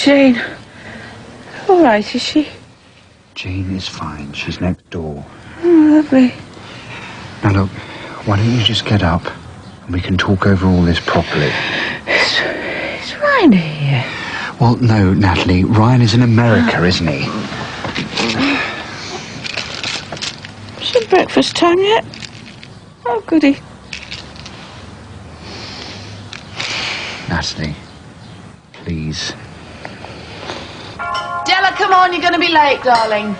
Jane. All right, is she? Jane is fine. She's next door. Oh, lovely. Now, look, why don't you just get up and we can talk over all this properly? Is Ryan here? Well, no, Natalie. Ryan is in America, isn't he? Is it breakfast time yet? Oh, goody. Natalie, please. Della, come on, you're going to be late, darling.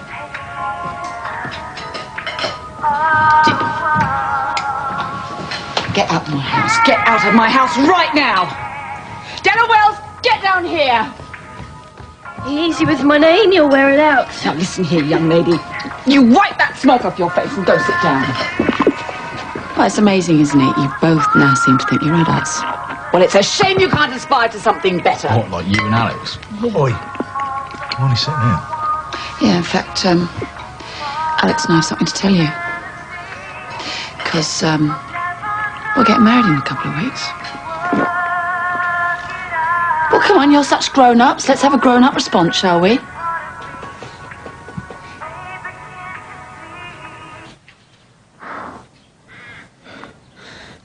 Get out of my house. Get out of my house right now. Della Wells, get down here. Easy with my name, you'll wear it out. Now listen here, young lady. You wipe that smoke off your face and go sit down. Well, it's amazing, isn't it? You both now seem to think you're adults. Well, it's a shame you can't aspire to something better. What, like you and Alex? Oi, I'm only sitting here. Yeah, in fact, Alex and I have something to tell you. Because, we're getting married in a couple of weeks. Well, come on, you're such grown-ups. Let's have a grown-up response, shall we?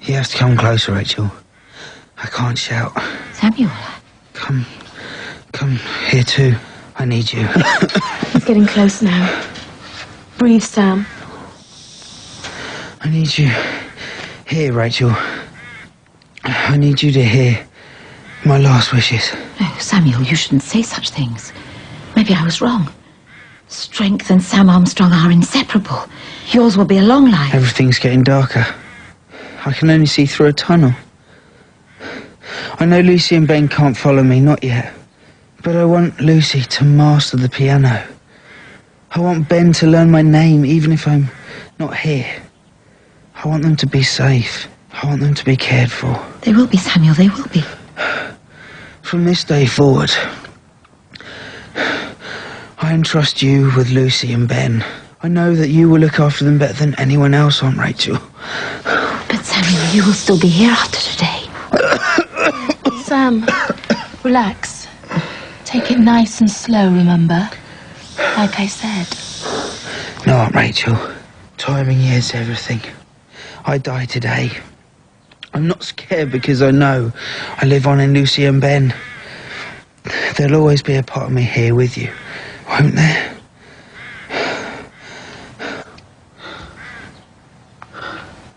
You have to come closer, Rachel. I can't shout. Samuel. Come here too. I need you. He's getting close now. Breathe, Sam. I need you here, Rachel. I need you to hear my last wishes. No, Samuel, you shouldn't say such things. Maybe I was wrong. Strength and Sam Armstrong are inseparable. Yours will be a long life. Everything's getting darker. I can only see through a tunnel. I know Lucy and Ben can't follow me, not yet. But I want Lucy to master the piano. I want Ben to learn my name, even if I'm not here. I want them to be safe. I want them to be cared for. They will be, Samuel, they will be. From this day forward, I entrust you with Lucy and Ben. I know that you will look after them better than anyone else, Aunt Rachel. But Samuel, you will still be here after today. Sam, relax. Take it nice and slow, remember? Like I said. No, Aunt Rachel. Timing is everything. I die today. I'm not scared because I know I live on in Lucy and Ben. There'll always be a part of me here with you, won't there?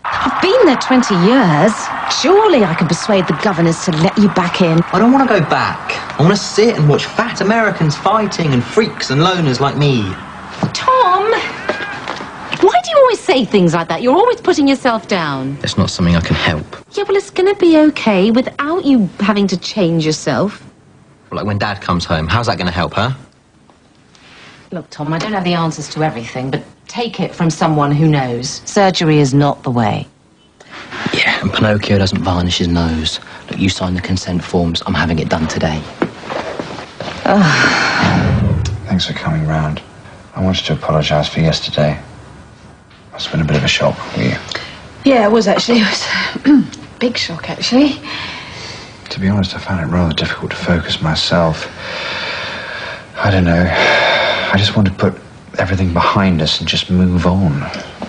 I've been there 20 years. Surely I can persuade the governors to let you back in. I don't want to go back. I want to sit and watch fat Americans fighting and freaks and loners like me. Tom! Why do you always say things like that? You're always putting yourself down. It's not something I can help. Yeah, well, it's gonna be okay without you having to change yourself. Like when Dad comes home, how's that going to help, huh? Look, Tom, I don't have the answers to everything, but take it from someone who knows. Surgery is not the way. Yeah, and Pinocchio doesn't varnish his nose. Look, you signed the consent forms. I'm having it done today. Thanks for coming round. I wanted to apologise for yesterday. Must have been a bit of a shock for you. Yeah, it was actually. It was a big shock, actually. To be honest, I found it rather difficult to focus myself. I don't know. I just want to put everything behind us and just move on.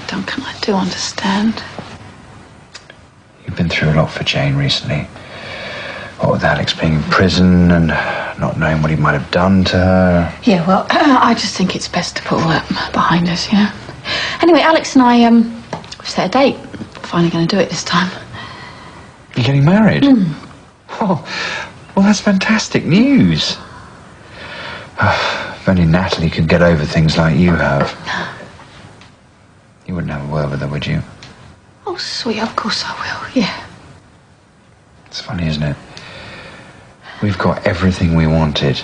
Duncan, I do understand. You've been through a lot for Jane recently. What with Alex being in prison and not knowing what he might have done to her. Yeah, well, I just think it's best to put all that behind us, you know. Anyway, Alex and I, we've set a date. Finally going to do it this time. You're getting married? Oh, well, that's fantastic news. If only Natalie could get over things like you have. You wouldn't have a word with her, would you? Oh, sweet, of course I will, yeah. It's funny, isn't it? We've got everything we wanted.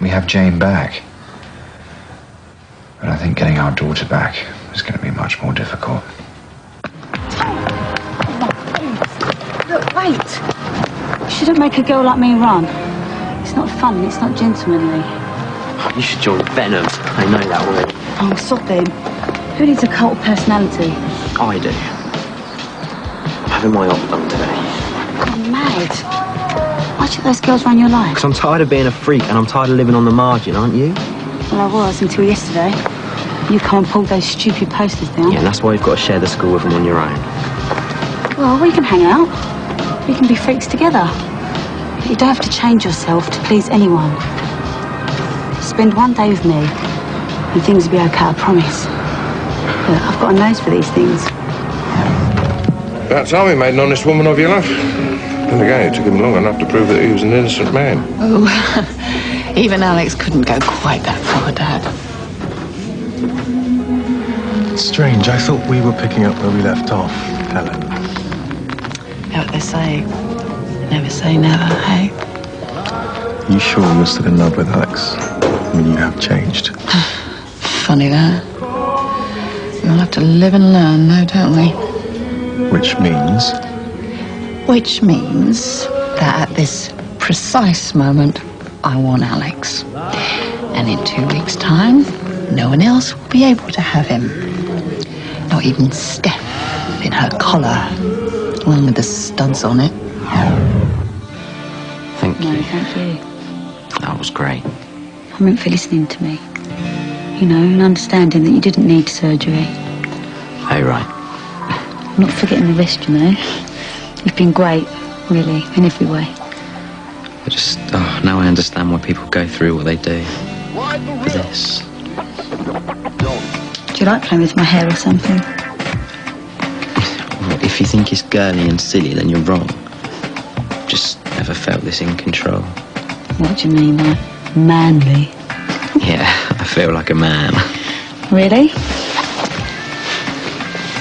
We have Jane back. But I think getting our daughter back is going to be much more difficult. Look, wait. You shouldn't make a girl like me run. It's not fun and it's not gentlemanly. You should join Venom. I know that word. Oh, stop him. Who needs a cult of personality? I do. I'm having my op done today. I'm mad. I Why should those girls run your life? Because I'm tired of being a freak and I'm tired of living on the margin, aren't you? Well, I was until yesterday. You come and pulled those stupid posters down. Yeah, and that's why you've got to share the school with them on your own. Well, we can hang out. We can be freaks together. But you don't have to change yourself to please anyone. Spend one day with me and things will be okay, I promise. Look, I've got a nose for these things. That's how he made an honest woman of your life. And again, it took him long enough to prove that he was an innocent man. Oh, even Alex couldn't go quite that far, Dad. Strange, I thought we were picking up where we left off, Helen. You know what they say? Never say never, hey? You sure you're still in love with Alex? I mean, you have changed. Funny that. We'll have to live and learn, though, don't we? Which means? Which means that at this precise moment, I want Alex. And in 2 weeks' time, no one else will be able to have him. Not even Steph in her collar, along with the studs on it. Thank No, you. thank you. That was great. I meant for listening to me. You know, and understanding that you didn't need surgery. Hey, right. I'm not forgetting the rest, you know. You've been great, really, in every way. Now I understand why people go through what they do. For this. Do you like playing with my hair or something? Well, if you think it's girly and silly, then you're wrong. Just never felt this in control. What do you mean by manly? Yeah, I feel like a man. Really?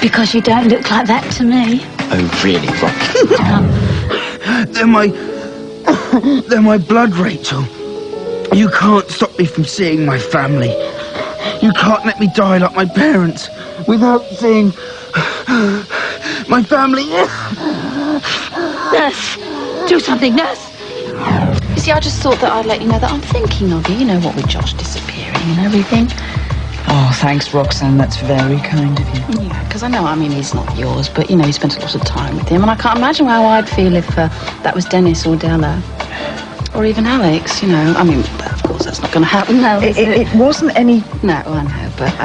Because you don't look like that to me. Oh, really, Rob? They're my blood, Rachel. You can't stop me from seeing my family. You can't let me die like my parents without seeing my family. Nurse! Do something, nurse! You see, I just thought that I'd let you know that I'm thinking of you. You know what with Josh disappearing and everything. Oh, thanks, Roxanne. That's very kind of you. Yeah, because I know, he's not yours, but, you spent a lot of time with him, and I can't imagine how I'd feel if that was Dennis or Della. Or even Alex, of course, that's not going to happen now, is it? It wasn't any... No, I know, but,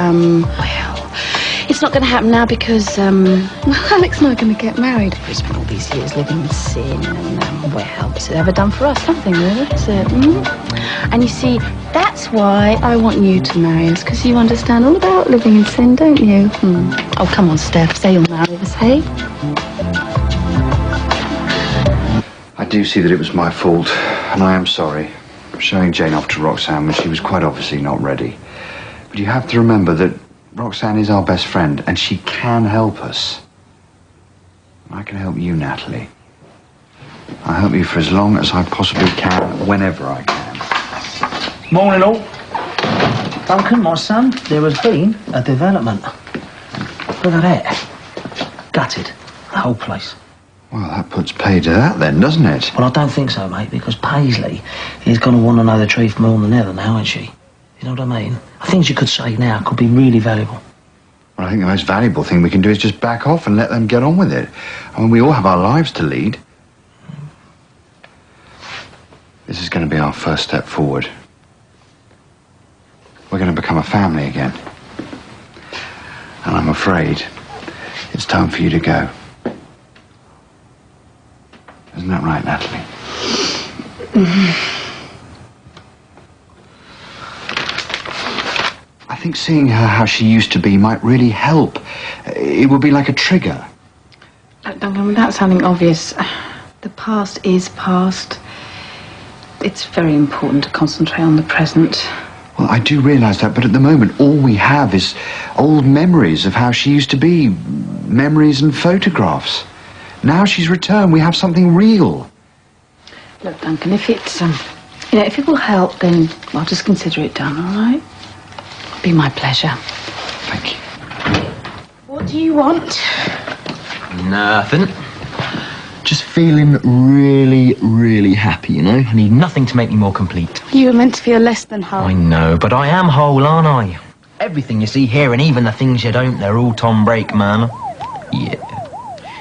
it's not going to happen now because, Alex and I are going to get married. We've spent all these years living in sin, and, what's it ever done for us? Nothing, really, is it? And you see, that's why I want you to marry us, because you understand all about living in sin, don't you? Oh, come on, Steph, say you'll marry us, hey? I do see that it was my fault, and I am sorry for showing Jane off to Roxanne when she was quite obviously not ready. But you have to remember that Roxanne is our best friend, and she can help us. I can help you, Natalie. I'll help you for as long as I possibly can, whenever I can. Morning, all. Duncan, my son, there has been a development. Look at that. Gutted. The whole place. Well, that puts pay to that then, doesn't it? Well, I don't think so, mate, because Paisley is going to want to know the truth more than ever now, isn't she? You know what I mean? Things you could say now could be really valuable. Well, I think the most valuable thing we can do is just back off and let them get on with it. We all have our lives to lead. This is going to be our first step forward. We're going to become a family again. And I'm afraid it's time for you to go. Isn't that right, Natalie? I think seeing her how she used to be might really help. It would be like a trigger. Look, Duncan, without sounding obvious, the past is past. It's very important to concentrate on the present. Well, I do realise that, but at the moment, all we have is old memories of how she used to be. Memories and photographs. Now she's returned, we have something real. Look, Duncan, if it's, if it will help, then I'll just consider it done, all right? It'll be my pleasure. Thank you. What do you want? Nothing. Just feeling really, really happy, you know? I need nothing to make me more complete. You were meant to feel less than whole. I know, but I am whole, aren't I? Everything you see here, and even the things you don't, they're all Tom Brake, man. Yeah.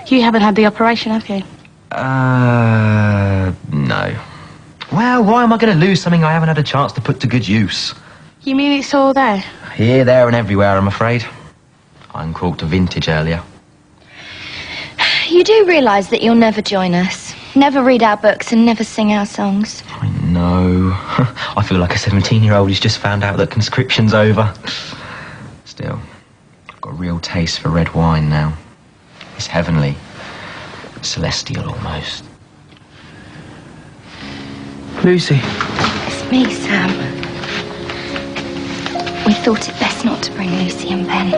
You haven't had the operation, have you? No. Well, why am I going to lose something I haven't had a chance to put to good use? You mean it's all there? Here, there and everywhere, I'm afraid. I uncorked a vintage earlier. You do realise that you'll never join us, never read our books and never sing our songs. I know. I feel like a 17-year-old who's just found out that conscription's over. Still, I've got a real taste for red wine now. It's heavenly. Celestial, almost. Lucy. It's me, Sam. We thought it best not to bring Lucy and Ben.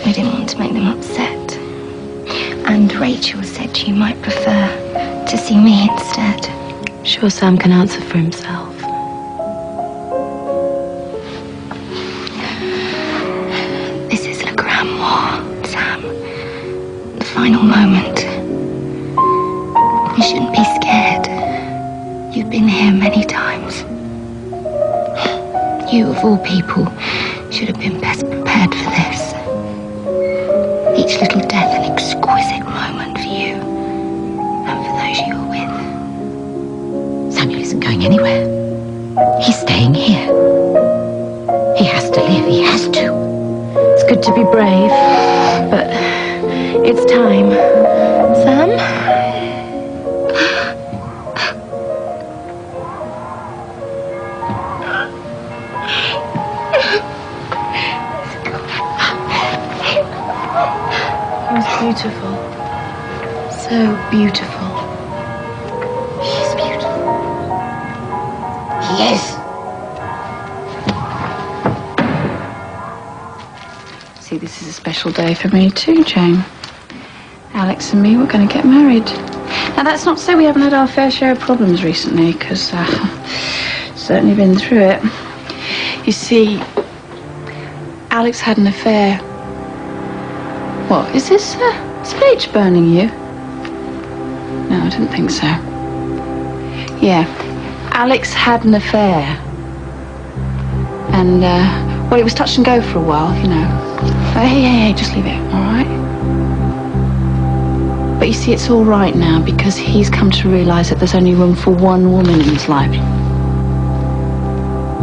We didn't want to make them upset. And Rachel said you might prefer to see me instead. Sure, Sam can answer for himself. This is Le Grand Mort, Sam. The final moment. You shouldn't be scared. You've been here many times. You, of all people, should have been best prepared for this. Each little death an exquisite moment for you and for those you're with. Samuel isn't going anywhere. He's staying here. He has to live. He has to. It's good to be brave, but it's time. Sam? Beautiful. So beautiful. He's beautiful. He is. See, this is a special day for me too, Jane. Alex and me were going to get married. Now, that's not to say we haven't had our fair share of problems recently, because certainly been through it. You see, Alex had an affair. What, is this speech burning you? No, I didn't think so. Yeah, Alex had an affair. And, well, it was touch and go for a while, you know. Hey, just leave it, all right? But you see, it's all right now because he's come to realise that there's only room for one woman in his life.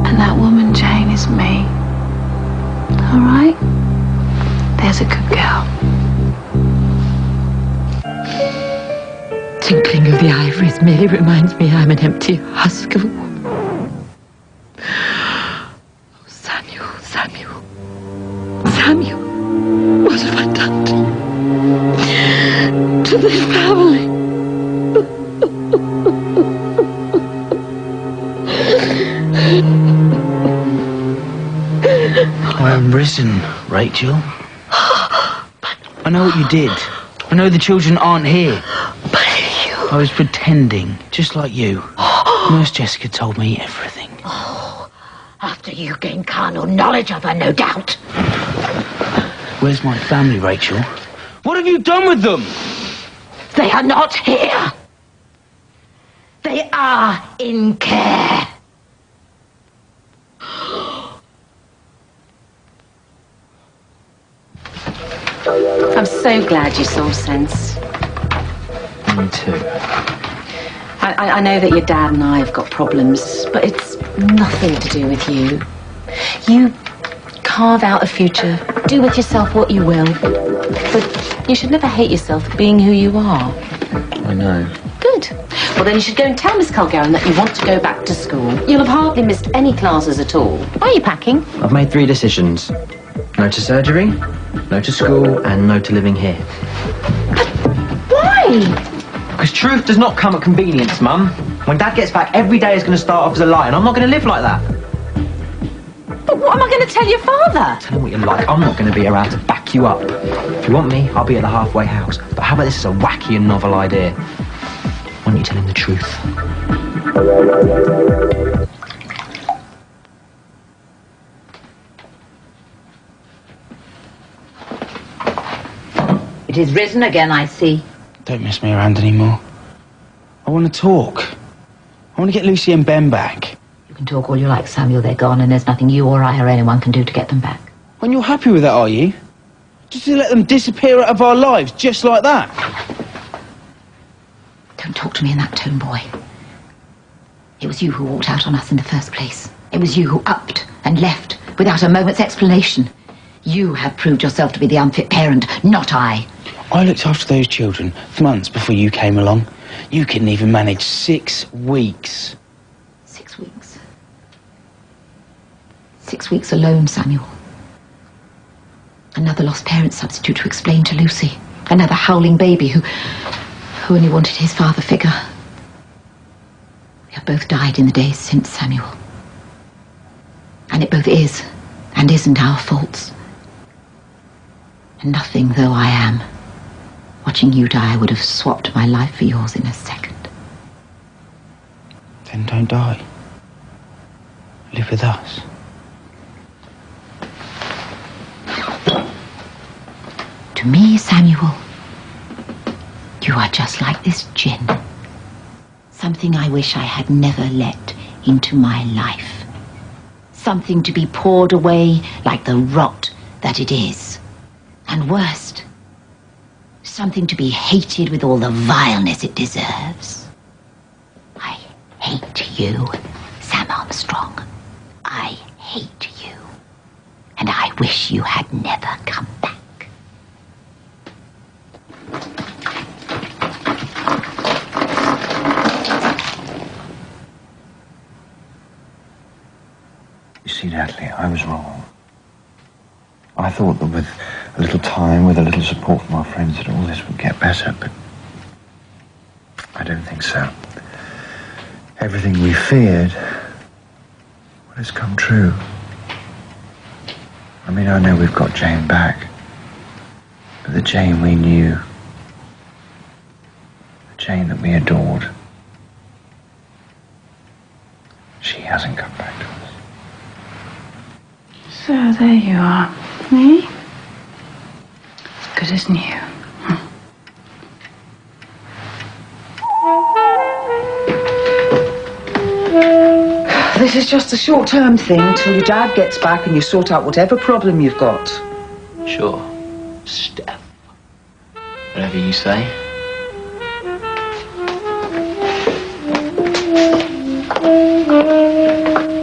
And that woman, Jane, is me. All right? There's a good girl. Tinkling of the ivories merely reminds me I'm an empty husk of a woman. Oh, Samuel, Samuel, Samuel, what have I done to this family? I am risen, Rachel. I know what you did. I know the children aren't here. But I was pretending, just like you. Nurse Jessica told me everything. Oh, after you gained carnal knowledge of her, no doubt. Where's my family, Rachel? What have you done with them? They are not here. They are in care. I'm so glad you saw sense. Me too. I know that your dad and I have got problems, but it's nothing to do with you. You carve out a future, do with yourself what you will, but you should never hate yourself for being who you are. I know. Good. Well, then you should go and tell Miss Culgaran that you want to go back to school. You'll have hardly missed any classes at all. Why are you packing? I've made 3 decisions. No to surgery, no to school, and no to living here. But why? Because truth does not come at convenience, Mum. When Dad gets back, every day is going to start off as a lie, and I'm not going to live like that. But what am I going to tell your father? Tell him what you like. I'm not going to be around to back you up. If you want me, I'll be at the halfway house. But how about this as a wacky and novel idea? Why don't you tell him the truth? It is risen again, I see. Don't mess me around anymore. I want to talk. I want to get Lucy and Ben back. You can talk all you like, Samuel. They're gone, and there's nothing you or I or anyone can do to get them back. And you're happy with that, are you? Just to let them disappear out of our lives, just like that? Don't talk to me in that tone, boy. It was you who walked out on us in the first place. It was you who upped and left without a moment's explanation. You have proved yourself to be the unfit parent, not I. I looked after those children for months before you came along. You couldn't even manage 6 weeks. 6 weeks? 6 weeks alone, Samuel. Another lost parent substitute to explain to Lucy. Another howling baby who only wanted his father figure. We have both died in the days since, Samuel. And it both is and isn't our faults. And nothing though I am, watching you die, I would have swapped my life for yours in a second. Then don't die. Live with us. To me, Samuel, you are just like this gin. Something I wish I had never let into my life. Something to be poured away like the rot that it is. And worst, something to be hated with all the vileness it deserves. I hate you, Sam Armstrong. I hate you. And I wish you had never come back. You see, Natalie, I was wrong. I thought that with a little time, with a little support from our friends, that all this would get better, but I don't think so. Everything we feared has come true. I mean, I know we've got Jane back, but the Jane we knew, the Jane that we adored, she hasn't come back to us. So there you are, eh? As good as new. This is just a short-term thing till your dad gets back and you sort out whatever problem you've got. Sure, Steph. Whatever you say.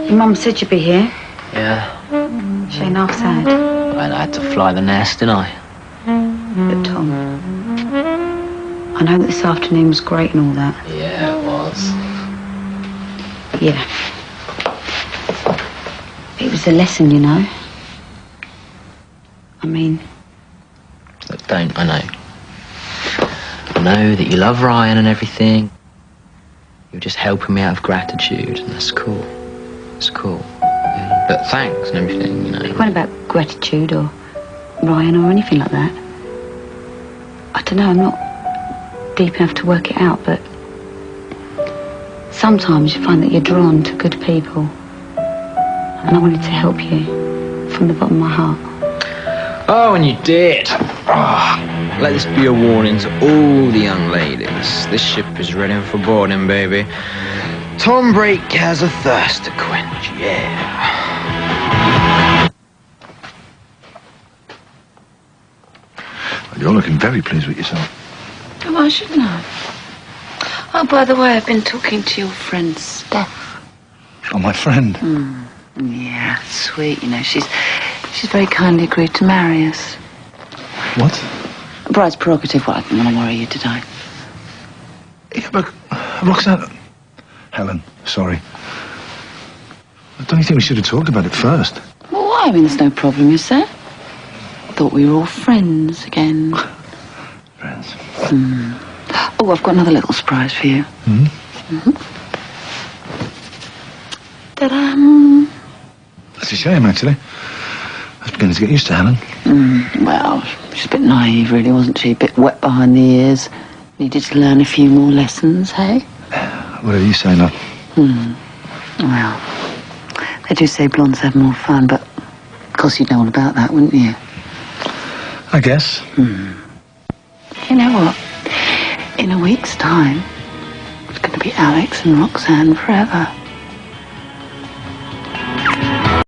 Your mum said you'd be here. Yeah. She ain't half sad. I had to fly the nest, didn't I? But Tom, I know that this afternoon was great and all that. Yeah, it was. Yeah. It was a lesson, you know. I mean... Look, don't, I know. I know that you love Ryan and everything. You're just helping me out of gratitude, and that's cool. It's cool. Yeah. But thanks and everything, you know. It wasn't about gratitude or Ryan or anything like that. I don't know, I'm not deep enough to work it out, but sometimes you find that you're drawn to good people. And I wanted to help you from the bottom of my heart. Oh, and you did. Oh, let this be a warning to all the young ladies. This ship is ready for boarding, baby. Tom Brake has a thirst to quench, yeah. You're looking very pleased with yourself. Oh, why shouldn't I? Oh, by the way, I've been talking to your friend Steph. Oh, my friend. Yeah, sweet, you know. She's very kindly agreed to marry us. What? A bride's prerogative. Well, I didn't want to worry you, did I? Yeah, but Roxanne... Helen, sorry. Don't you think we should have talked about it first? Well, why? I mean, there's no problem, is there? I thought we were all friends again. Friends. Oh, I've got another little surprise for you. Ta-da! That's a shame, actually. I was beginning to get used to Helen. Well, she's a bit naive, really, wasn't she? A bit wet behind the ears. Needed to learn a few more lessons, hey? Whatever you say, love. Well, they do say blondes have more fun, but of course you'd know all about that, wouldn't you? I guess. You know what? In a week's time, it's going to be Alex and Roxanne forever.